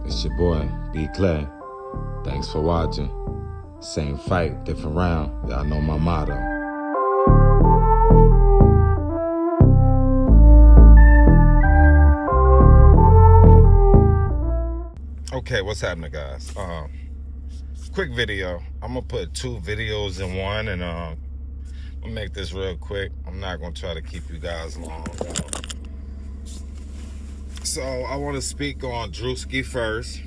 It's your boy, B. Clay. Thanks for watching. Same fight, different round. Y'all know my motto. Okay, what's happening, guys? Quick video. I'm gonna put two videos in one, and I'm gonna make this real quick. I'm not gonna try to keep you guys long. So I want to speak on Druski first.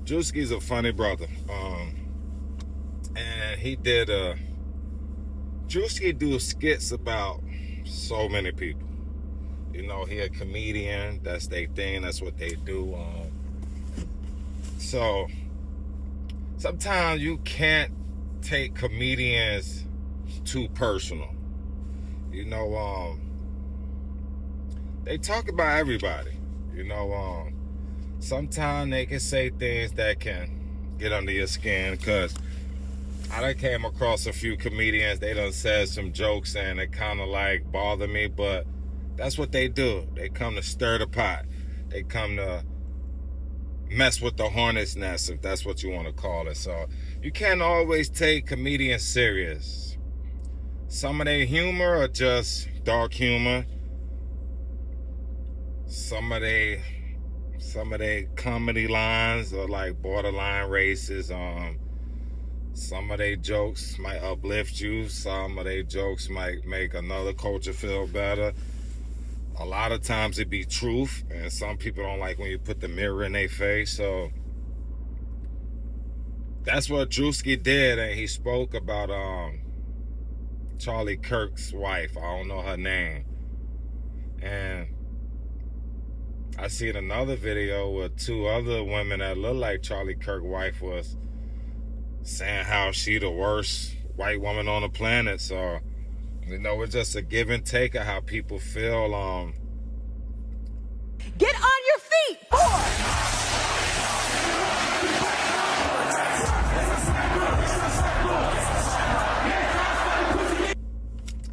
Druski's a funny brother, and he did Druski do skits about so many people. You know, he a comedian. That's their thing. That's what they do. So sometimes you can't take comedians too personal. You know, they talk about everybody. You know, sometimes they can say things that can get under your skin, because I done came across a few comedians. They done said some jokes and it kind of like bother me, but that's what they do. They come to stir the pot. They come to mess with the hornet's nest, if that's what you want to call it. So you can't always take comedians serious. Some of their humor are just dark humor. Some of their comedy lines are like borderline racist. Some of their jokes might uplift you. Some of their jokes might make another culture feel better. A lot of times it be truth, and some people don't like when you put the mirror in their face. So that's what Druski did, and he spoke about Charlie Kirk's wife. I don't know her name. And I seen another video with two other women that look like Charlie Kirk's wife was saying how she the worst white woman on the planet. So, you know, it's just a give and take of how people feel. Get on your feet, boy!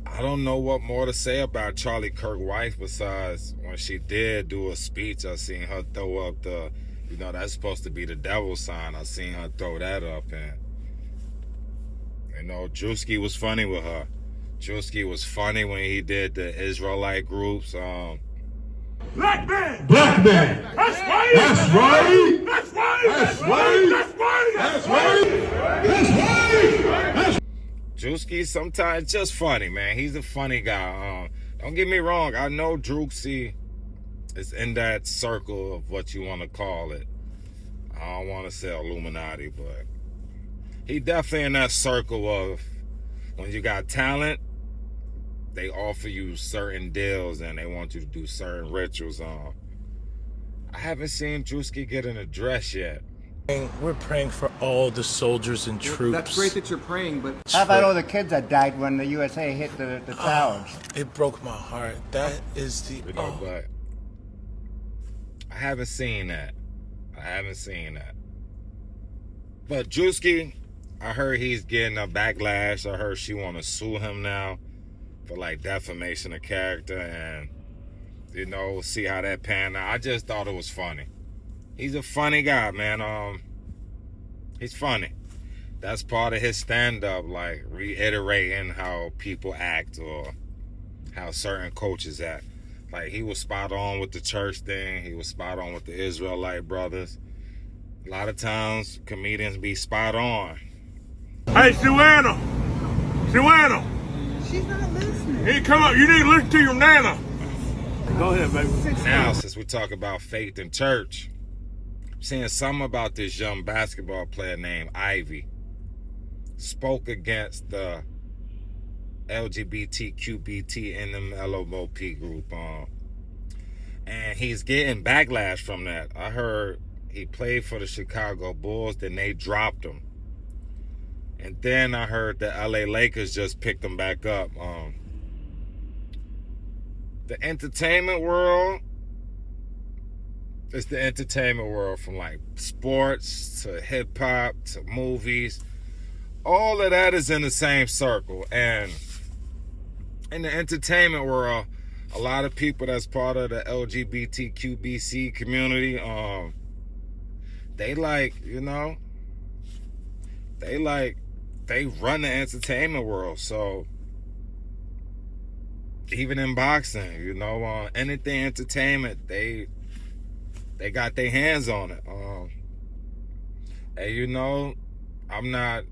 I don't know what more to say about Charlie Kirk's wife besides when she did do a speech. I seen her throw up the, you know, that's supposed to be the devil sign. I seen her throw that up, and you know, Druski was funny with her. Druski was funny when he did the Israelite groups. Black man! Black man! That's right! That's right! That's right! That's right! That's right! That's right! That's right! Druski sometimes just funny, man. He's a funny guy. Don't get me wrong. I know Druski is in that circle of what you want to call it. I don't want to say Illuminati, but he definitely in that circle of when you got talent, they offer you certain deals and they want you to do certain rituals. I haven't seen Druski get an address yet. We're praying for all the soldiers and troops. That's great that you're praying, but how about all the kids that died when the USA hit the towers? It broke my heart. That is the... You know, but I haven't seen that. But Druski, I heard he's getting a backlash. I heard she want to sue him now for like defamation of character, and you know, see how that panned out. I just thought it was funny. He's a funny guy, man. He's funny. That's part of his stand-up, like reiterating how people act or how certain coaches act. Like, he was spot on with the church thing. He was spot on with the Israelite brothers. A lot of times, comedians be spot on. hey, Suanna! She's not listening. Hey, come up. You need to listen to your nana. Go ahead, baby. Now, since we talk about faith in church, I'm seeing something about this young basketball player named Ivy. Spoke against the LGBTQBT NMLOP group. And he's getting backlash from that. I heard he played for the Chicago Bulls, then they dropped him. And then I heard the LA Lakers just picked him back up. The entertainment world, it's the entertainment world, from like sports to hip hop to movies. All of that is in the same circle. And in the entertainment world, a lot of people that's part of the LGBTQBC community, they like, you know, they run the entertainment world. So even in boxing, you know, anything entertainment, they got their hands on it. And you know, I'm not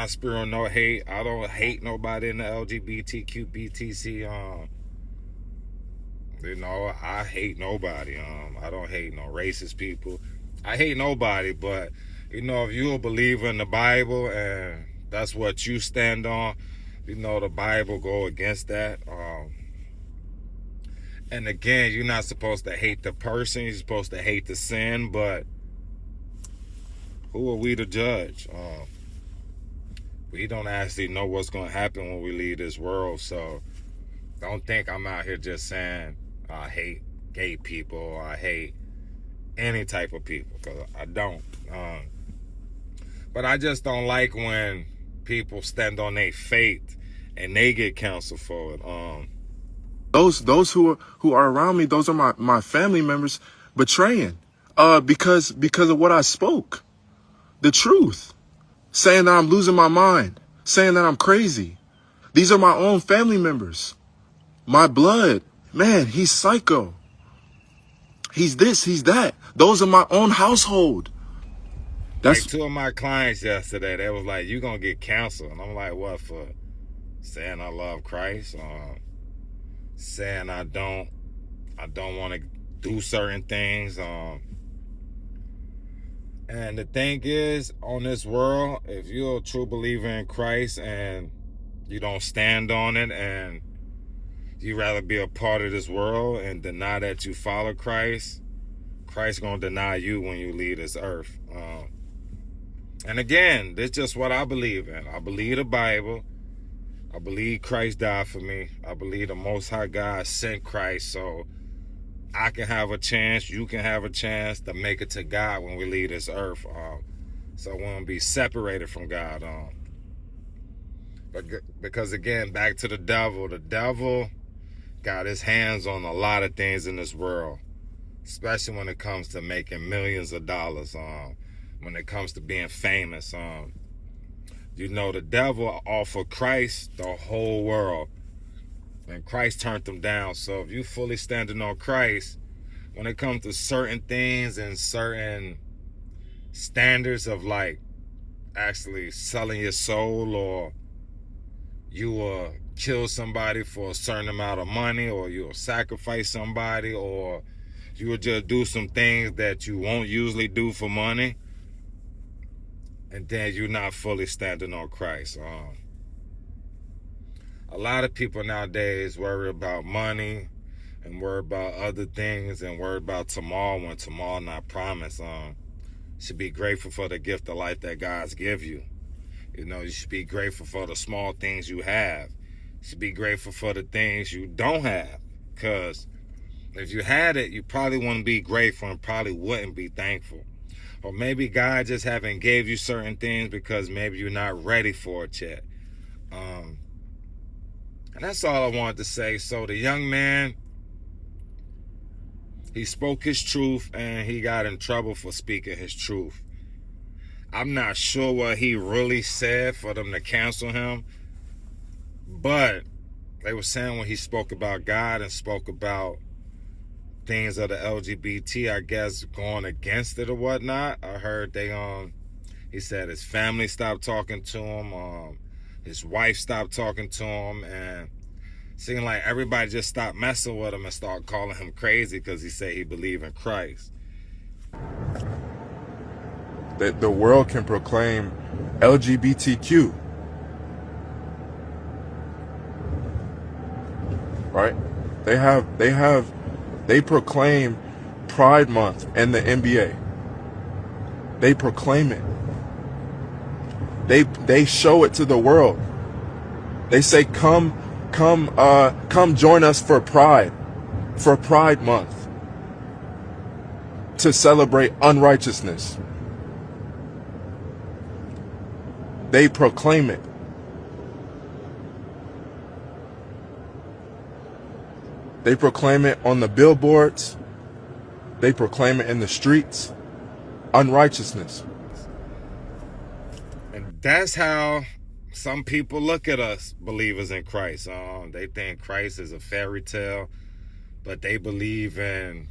spewing no hate. I don't hate nobody in the LGBTQBTC. You know, I hate nobody. I don't hate no racist people. I hate nobody, but you know, if you're a believer in the Bible and that's what you stand on, you know, the Bible go against that. And again, you're not supposed to hate the person. You're supposed to hate the sin, but who are we to judge? We don't actually know what's going to happen when we leave this world. So don't think I'm out here just saying I hate gay people or I hate any type of people, because I don't. But I just don't like when people stand on their faith and they get counseled for it. Those who are around me, those are my family members betraying because of what I spoke, the truth, saying that I'm losing my mind, saying that I'm crazy. These are my own family members, my blood. Man, he's psycho. He's this, he's that. Those are my own household. Like 2 of my clients yesterday, they was like, "You gonna get canceled?" And I'm like, "What for?" Saying I love Christ, saying I don't want to do certain things. And the thing is, on this world, if you're a true believer in Christ and you don't stand on it, and you rather be a part of this world and deny that you follow Christ, Christ's gonna deny you when you leave this earth. And again, this is just what I believe in. I believe the Bible. I believe Christ died for me. I believe the Most High God sent Christ so I can have a chance, you can have a chance to make it to God when we leave this earth. So we won't be separated from God. But because again, back to the devil got his hands on a lot of things in this world, especially when it comes to making millions of dollars, when it comes to being famous. You know, the devil offered Christ the whole world, and Christ turned them down. So if you fully standing on Christ, when it comes to certain things and certain standards of like actually selling your soul, or you will kill somebody for a certain amount of money, or you'll sacrifice somebody, or you will just do some things that you won't usually do for money, and then you're not fully standing on Christ. A lot of people nowadays worry about money and worry about other things and worry about tomorrow when tomorrow not promised. You should be grateful for the gift of life that God's give you. You know, you should be grateful for the small things you have. You should be grateful for the things you don't have, because if you had it, you probably wouldn't be grateful and probably wouldn't be thankful. Or maybe God just haven't gave you certain things because maybe you're not ready for it yet. And that's all I wanted to say. So the young man, he spoke his truth and he got in trouble for speaking his truth. I'm not sure what he really said for them to cancel him, but they were saying when he spoke about God and spoke about things of the LGBT, I guess, going against it or whatnot. I heard he said his family stopped talking to him, his wife stopped talking to him, and it seemed like everybody just stopped messing with him and started calling him crazy because he said he believed in Christ. That the world can proclaim LGBTQ, right? They proclaim Pride Month and the NBA. They proclaim it. They show it to the world. They say, come join us for Pride Month, to celebrate unrighteousness. They proclaim it. They proclaim it on the billboards. They proclaim it in the streets. Unrighteousness. And that's how some people look at us, believers in Christ. They think Christ is a fairy tale, but they believe in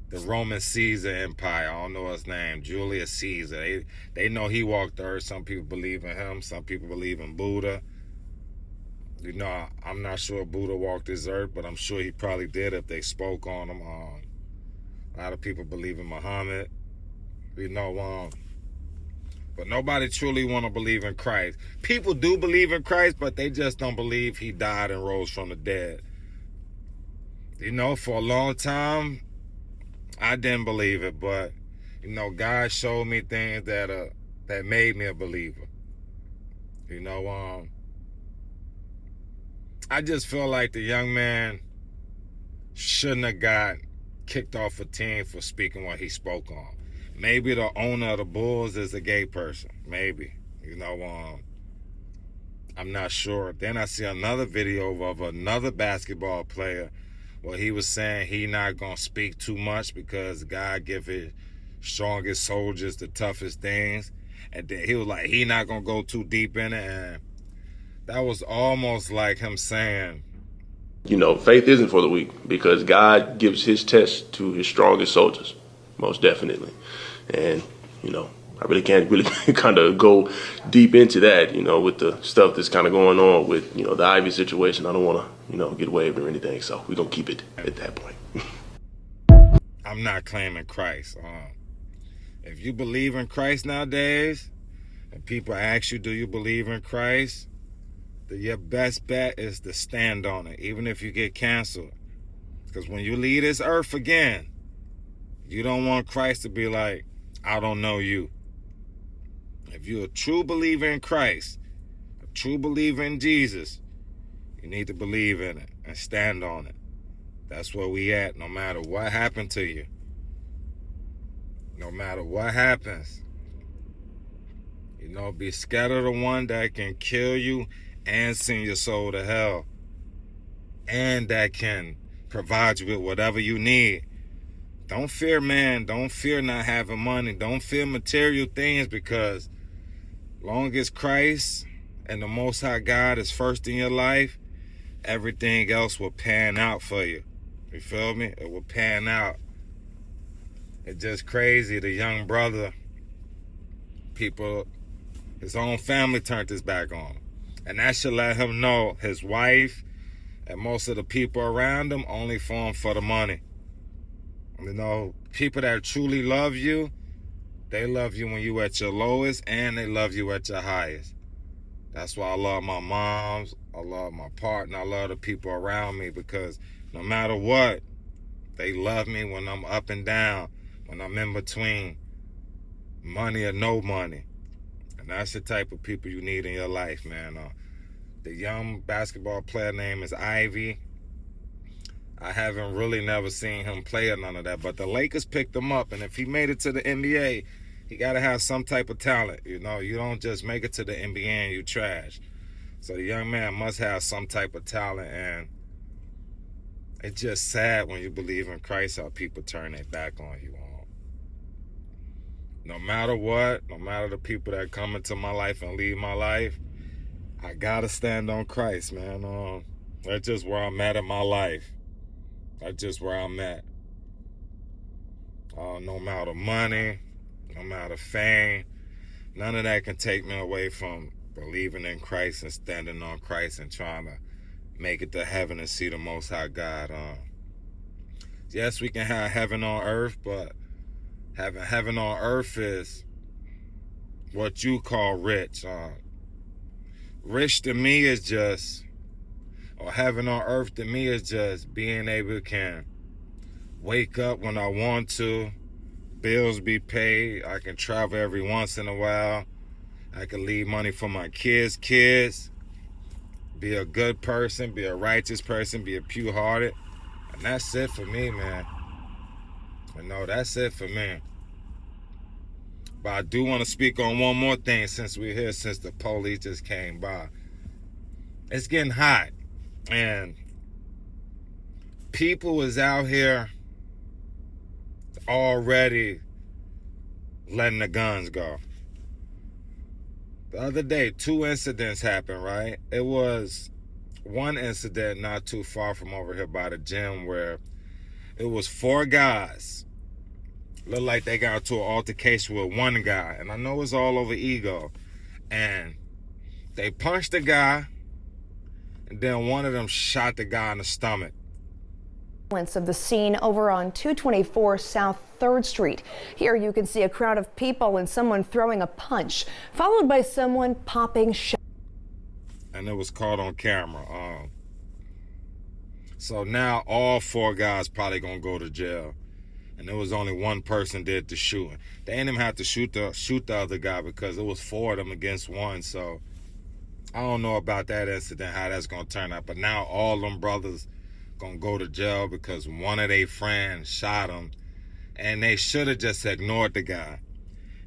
the Roman Caesar Empire. I don't know his name, Julius Caesar. They know he walked the earth. Some people believe in him. Some people believe in Buddha. You know, I'm not sure Buddha walked this earth, but I'm sure he probably did if they spoke on him. A lot of people believe in Muhammad. You know, but nobody truly want to believe in Christ. People do believe in Christ, but they just don't believe he died and rose from the dead. You know, for a long time, I didn't believe it, but, you know, God showed me things that made me a believer. You know, I just feel like the young man shouldn't have got kicked off a team for speaking what he spoke on. Maybe the owner of the Bulls is a gay person. Maybe. You know, I'm not sure. Then I see another video of another basketball player where he was saying he not going to speak too much because God give his strongest soldiers the toughest things. And then he was like, he not going to go too deep in it. And that was almost like him saying, you know, faith isn't for the weak because God gives his test to his strongest soldiers, most definitely. And, you know, I really can't really kind of go deep into that, you know, with the stuff that's kind of going on with, you know, the Ivy situation. I don't want to, you know, get waived or anything. So we're going to keep it at that point. I'm not claiming Christ. If you believe in Christ nowadays, and people ask you, do you believe in Christ? Your best bet is to stand on it, even if you get canceled. Because when you leave this earth again, you don't want Christ to be like, I don't know you. If you're a true believer in Christ, a true believer in Jesus, you need to believe in it and stand on it. That's where we at, no matter what happened to you. No matter what happens. You know, be scared of the one that can kill you and send your soul to hell, and that can provide you with whatever you need. Don't fear man. Don't fear not having money. Don't fear material things, because long as Christ and the Most High God is first in your life, everything else will pan out for you. You feel me? It will pan out. It's just crazy. The young brother, people, his own family turned his back on him. And that should let him know his wife and most of the people around him only for him for the money. You know, people that truly love you, they love you when you at your lowest, and they love you at your highest. That's why I love my moms, I love my partner, I love the people around me, because no matter what, they love me when I'm up and down, when I'm in between, money or no money. And that's the type of people you need in your life, man. The young basketball player name is Ivy. I haven't really never seen him play or none of that, but the Lakers picked him up, and if he made it to the NBA, he got to have some type of talent. You know, you don't just make it to the NBA and you trash. So the young man must have some type of talent, and it's just sad when you believe in Christ how people turn their back on you. No matter what, no matter the people that come into my life and leave my life, I gotta stand on Christ, man. That's just where I'm at in my life. That's just where I'm at. No matter money, no matter fame, none of that can take me away from believing in Christ and standing on Christ and trying to make it to heaven and see the Most High God. Yes, we can have heaven on earth, but having heaven on earth is what you call rich. Rich to me is just, or heaven on earth to me is just being able to wake up when I want to, bills be paid, I can travel every once in a while, I can leave money for my kids, be a good person, be a righteous person, be a pure-hearted, and that's it for me, man. You know, that's it for me. But I do want to speak on one more thing since we're here, since the police just came by. It's getting hot, and people is out here already letting the guns go. The other day, 2 incidents happened, right? It was one incident not too far from over here by the gym where it was 4 guys. Looked like they got into an altercation with one guy. And I know it's all over ego. And they punched the guy, and then one of them shot the guy in the stomach. Of the scene over on 224 South 3rd Street. Here you can see a crowd of people and someone throwing a punch, followed by someone popping shots. And it was caught on camera. So now all 4 guys probably gonna go to jail. And there was only one person did the shooting. They didn't even have to shoot the other guy because it was 4 of them against 1. So I don't know about that incident, how that's gonna turn out. But now all them brothers gonna go to jail because one of their friends shot him, and they should have just ignored the guy.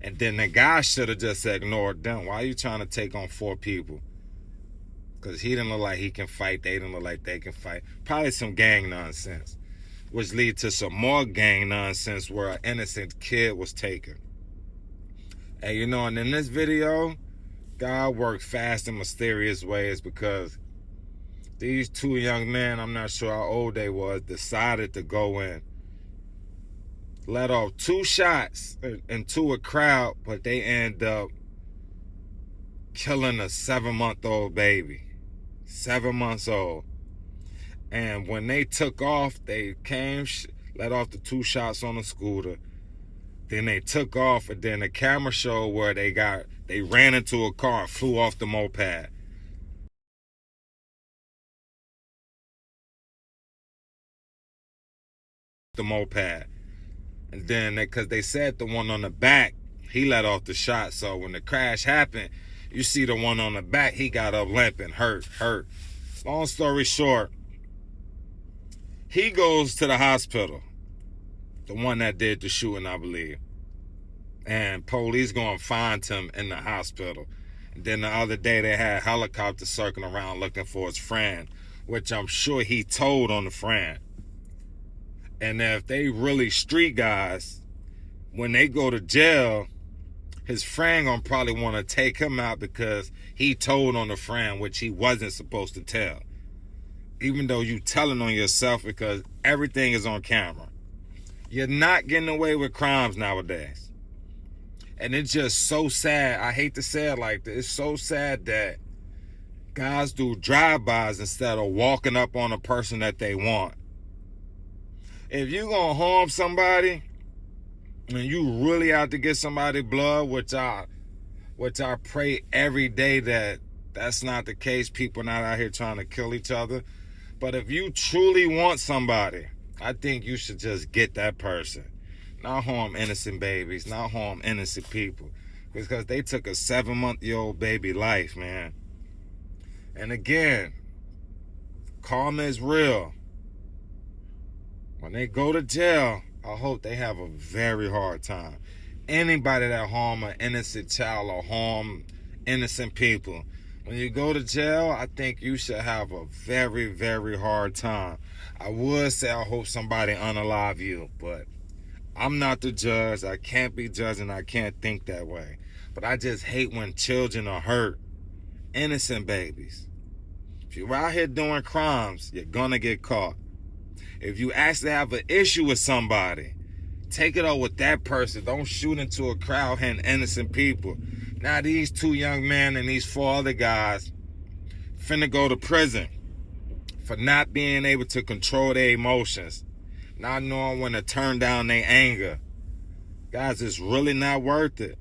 And then the guy should have just ignored them. Why are you trying to take on 4 people? Because he didn't look like he can fight. They didn't look like they can fight. Probably some gang nonsense, which lead to some more gang nonsense where an innocent kid was taken. And you know, and in this video, God worked fast and mysterious ways, because these 2 young men, I'm not sure how old they was, decided to go in, let off 2 shots into a crowd, but they end up killing a 7-month-old baby. 7 months old. And when they took off, they came, let off the 2 shots on the scooter. Then they took off, and then the camera showed where they ran into a car and flew off the moped. And then because they said the one on the back, he let off the shot. So when the crash happened, you see the one on the back, he got up limping, hurt. Long story short, he goes to the hospital, the one that did the shooting, I believe, and police go and find him in the hospital. And then the other day they had helicopters circling around looking for his friend, which I'm sure he told on the friend. And if they really street guys, when they go to jail, his friend gonna probably want to take him out because he told on the friend, which he wasn't supposed to tell. Even though you telling on yourself, because everything is on camera. You're not getting away with crimes nowadays. And it's just so sad. I hate to say it like this. It's so sad that guys do drive-bys instead of walking up on a person that they want. If you gonna harm somebody and you really out to get somebody blood, which I pray every day that that's not the case. People not out here trying to kill each other. But if you truly want somebody, I think you should just get that person. Not harm innocent babies, not harm innocent people. Because they took a 7-month-old baby life, man. And again, karma is real. When they go to jail, I hope they have a very hard time. Anybody that harm an innocent child or harm innocent people, when you go to jail, I think you should have a very, very hard time. I would say I hope somebody unalive you, but I'm not the judge. I can't be judging. I can't think that way. But I just hate when children are hurt. Innocent babies. If you're out here doing crimes, you're gonna get caught. If you actually have an issue with somebody, take it up with that person. Don't shoot into a crowd hitting innocent people. Now these 2 young men and these 4 other guys finna go to prison for not being able to control their emotions, not knowing when to turn down their anger. Guys, it's really not worth it.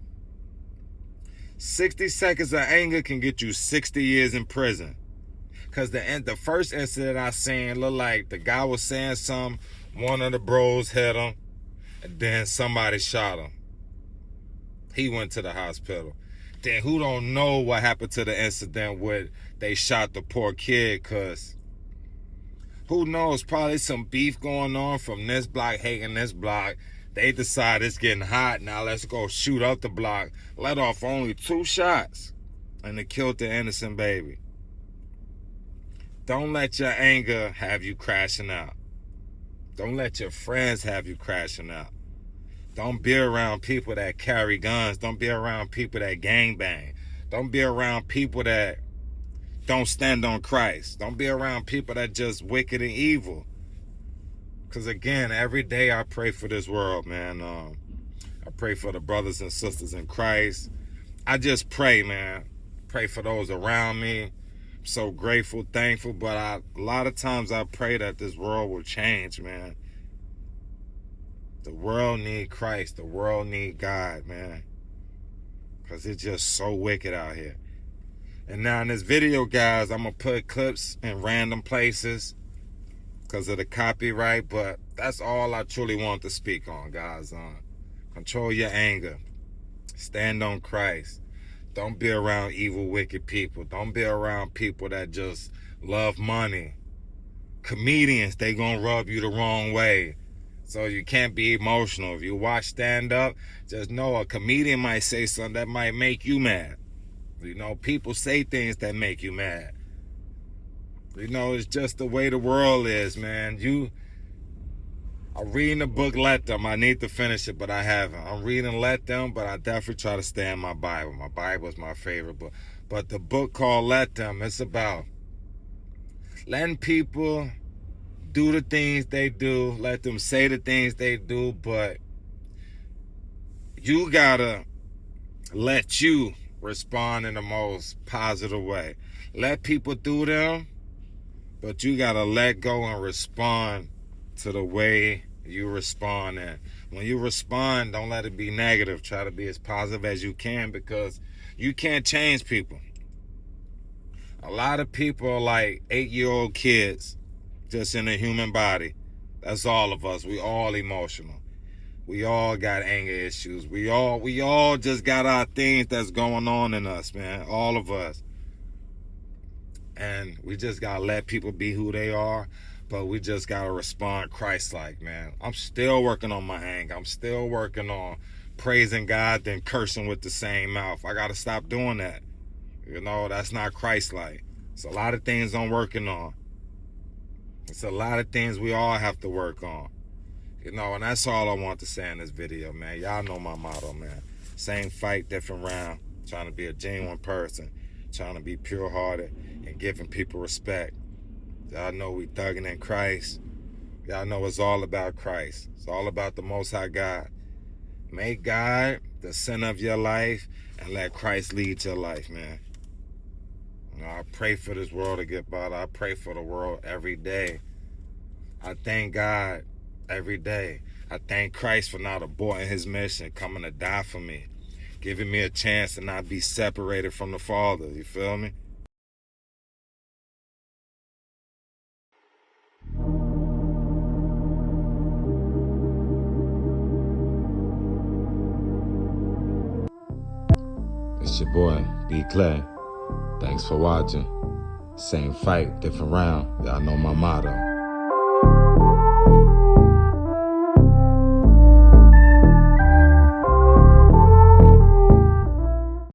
60 seconds of anger can get you 60 years in prison. Because the first incident I seen looked like the guy was saying something, one of the bros hit him, and then somebody shot him. He went to the hospital. Then who don't know what happened to the incident where they shot the poor kid, because who knows, probably some beef going on from this block hating this block. They decide it's getting hot, now let's go shoot up the block. Let off only 2 shots, and they killed the innocent baby. Don't let your anger have you crashing out. Don't let your friends have you crashing out. Don't be around people that carry guns. Don't be around people that gangbang. Don't be around people that don't stand on Christ. Don't be around people that just wicked and evil. Because again, every day I pray for this world, man. I pray for the brothers and sisters in Christ. I just pray, man. Pray for those around me. I'm so grateful, thankful. But a lot of times I pray that this world will change, man. The world need Christ. The world need God, man. Because it's just so wicked out here. And now in this video, guys, I'm going to put clips in random places because of the copyright. But that's all I truly want to speak on, guys. Control your anger. Stand on Christ. Don't be around evil, wicked people. Don't be around people that just love money. Comedians, they going to rub you the wrong way. So you can't be emotional. If you watch stand-up, just know a comedian might say something that might make you mad. You know, people say things that make you mad. You know, it's just the way the world is, man. I'm reading the book, Let Them. I need to finish it, but I haven't. I'm reading Let Them, but I definitely try to stay in my Bible. My Bible is my favorite book. But the book called Let Them, it's about letting people do the things they do, let them say the things they do, but you gotta let you respond in the most positive way. Let people do them, but you gotta let go and respond to the way you respond. And when you respond, don't let it be negative. Try to be as positive as you can, because you can't change people. A lot of people are like 8-year-old kids just in a human body. That's all of us. We all emotional. We all got anger issues. We all just got our things that's going on in us, man. All of us. And we just gotta let people be who they are, but we just gotta respond Christ-like, man. I'm still working on my anger. I'm still working on praising God then cursing with the same mouth. I gotta stop doing that. You know, that's not Christ-like. It's a lot of things I'm working on. It's a lot of things we all have to work on. You know, and that's all I want to say in this video, man. Y'all know my motto, man. Same fight, different round. Trying to be a genuine person. Trying to be pure-hearted and giving people respect. Y'all know we thugging in Christ. Y'all know it's all about Christ. It's all about the Most High God. Make God the center of your life and let Christ lead your life, man. You know, I pray for this world to get better. I pray for the world every day. I thank God every day. I thank Christ for not aborting his mission, coming to die for me, giving me a chance to not be separated from the Father. You feel me? It's your boy, B. Clay. Thanks for watching. Same fight, different round. Y'all know my motto.